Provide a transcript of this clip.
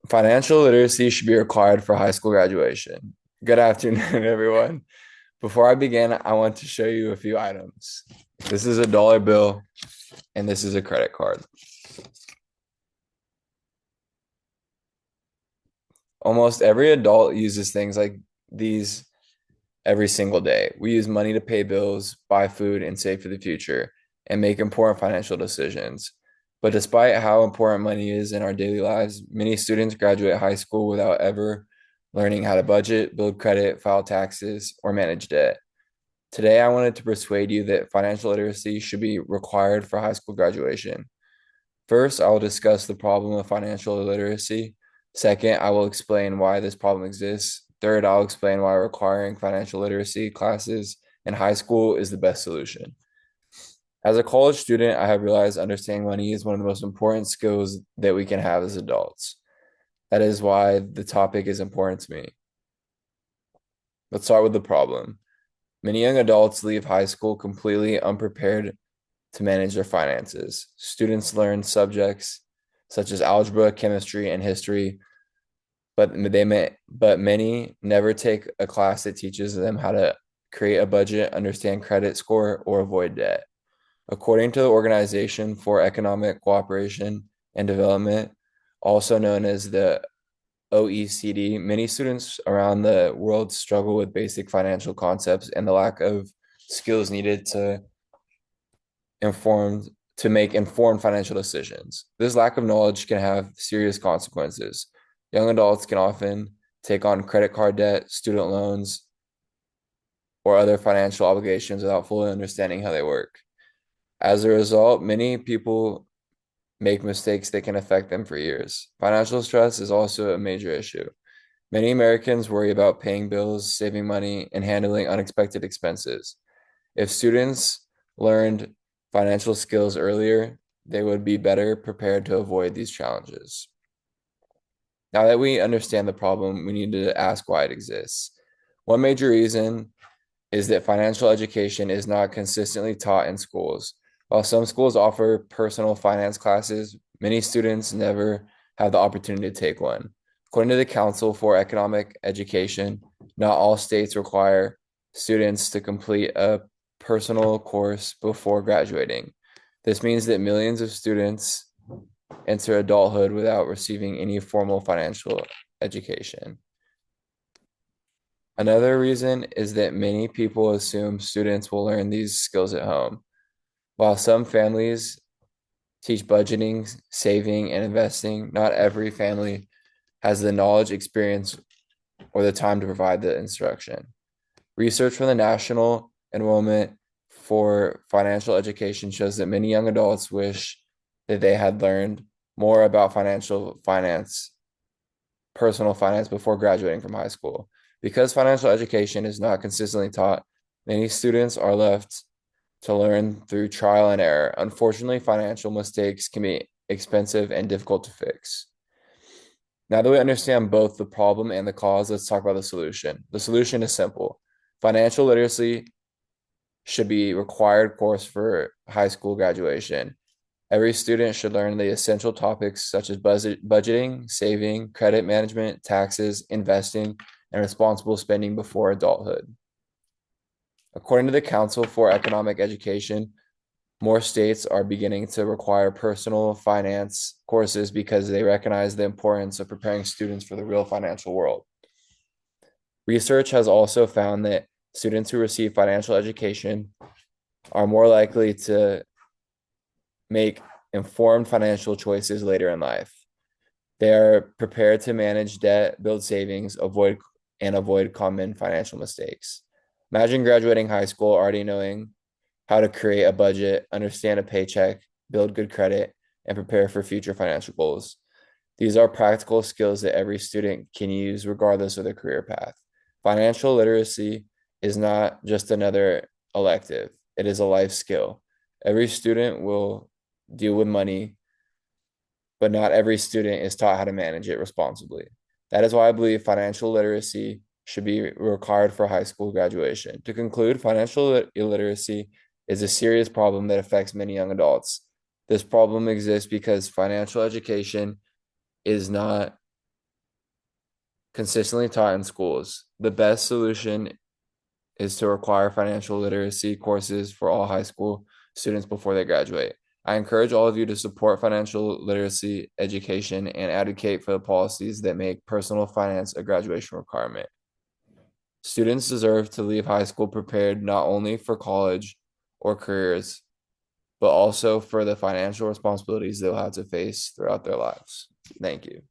Financial literacy should be required for high school graduation. Good afternoon, everyone. Before I begin, I want to show you a few items. This is a dollar bill, and this is a credit card. Almost every adult uses things like these every single day. We use money to pay bills, buy food, and save for the future, and make important financial decisions. But despite how important money is in our daily lives, many students graduate high school without ever learning how to budget, build credit, file taxes, or manage debt. Today, I wanted to persuade you that financial literacy should be required for high school graduation. First, I will discuss the problem of financial illiteracy. Second, I will explain why this problem exists. Third, I'll explain why requiring financial literacy classes in high school is the best solution. As a college student, I have realized understanding money is one of the most important skills that we can have as adults. That is why the topic is important to me. Let's start with the problem. Many young adults leave high school completely unprepared to manage their finances. Students learn subjects such as algebra, chemistry, and history, but many never take a class that teaches them how to create a budget, understand credit score, or avoid debt. According to the Organization for Economic Cooperation and Development, also known as the OECD, many students around the world struggle with basic financial concepts and the lack of skills needed informed to make informed financial decisions. This lack of knowledge can have serious consequences. Young adults can often take on credit card debt, student loans, or other financial obligations without fully understanding how they work. As a result, many people make mistakes that can affect them for years. Financial stress is also a major issue. Many Americans worry about paying bills, saving money, and handling unexpected expenses. If students learned financial skills earlier, they would be better prepared to avoid these challenges. Now that we understand the problem, we need to ask why it exists. One major reason is that financial education is not consistently taught in schools. While some schools offer personal finance classes, many students never have the opportunity to take one. According to the Council for Economic Education, not all states require students to complete a personal course before graduating. This means that millions of students enter adulthood without receiving any formal financial education. Another reason is that many people assume students will learn these skills at home. While some families teach budgeting, saving, and investing, not every family has the knowledge, experience, or the time to provide the instruction. Research from the National Enrollment for Financial Education shows that many young adults wish that they had learned more about personal finance before graduating from high school. Because financial education is not consistently taught, many students are left to learn through trial and error. Unfortunately, financial mistakes can be expensive and difficult to fix. Now that we understand both the problem and the cause, let's talk about the solution. The solution is simple. Financial literacy should be required course for high school graduation. Every student should learn the essential topics such as budgeting, saving, credit management, taxes, investing, and responsible spending before adulthood. According to the Council for Economic Education, more states are beginning to require personal finance courses because they recognize the importance of preparing students for the real financial world. Research has also found that students who receive financial education are more likely to make informed financial choices later in life. They are prepared to manage debt, build savings, avoid common financial mistakes. Imagine graduating high school already knowing how to create a budget, understand a paycheck, build good credit, and prepare for future financial goals. These are practical skills that every student can use regardless of their career path. Financial literacy is not just another elective, it is a life skill. Every student will deal with money, but not every student is taught how to manage it responsibly. That is why I believe financial literacy should be required for high school graduation. To conclude, financial illiteracy is a serious problem that affects many young adults. This problem exists because financial education is not consistently taught in schools. The best solution is to require financial literacy courses for all high school students before they graduate. I encourage all of you to support financial literacy education and advocate for the policies that make personal finance a graduation requirement. Students deserve to leave high school prepared not only for college or careers, but also for the financial responsibilities they'll have to face throughout their lives. Thank you.